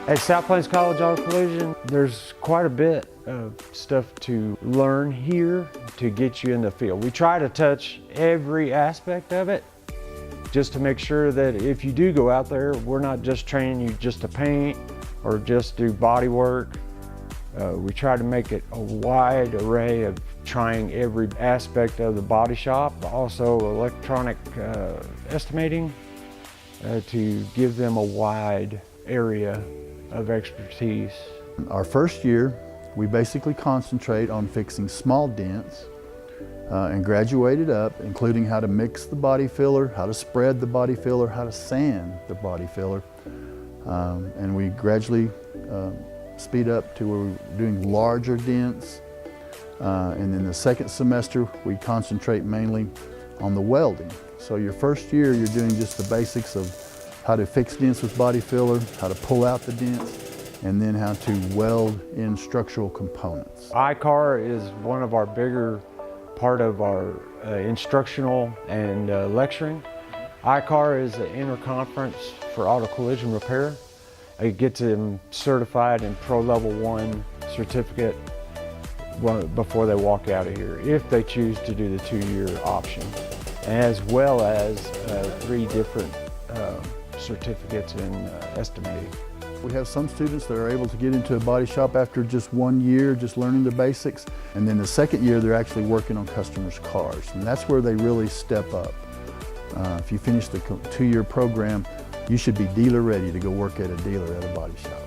At South Plains College Auto Collision, there's quite a bit of stuff to learn here to get you in the field. We try to touch every aspect of it just to make sure that if you do go out there, we're not just training you just to paint or just do body work. We try to make it a wide array of trying every aspect of the body shop, also electronic estimating to give them a wide area of expertise. Our first year, we basically concentrate on fixing small dents and graduated up, including how to mix the body filler, how to spread the body filler, how to sand the body filler. And we gradually speed up to where we're doing larger dents. And then the second semester, we concentrate mainly on the welding. So your first year, you're doing just the basics of how to fix dents with body filler, how to pull out the dents, and then how to weld in structural components. ICAR is one of our bigger part of our instructional and lecturing. ICAR is an interconference for auto collision repair. It gets them certified in Pro Level 1 certificate before they walk out of here, if they choose to do the 2-year option, as well as 3 different certificates in estimating. We have some students that are able to get into a body shop after just 1 year, just learning the basics. And then the second year, they're actually working on customers' cars. And that's where they really step up. If you finish the 2-year program, you should be dealer ready to go work at a dealer at a body shop.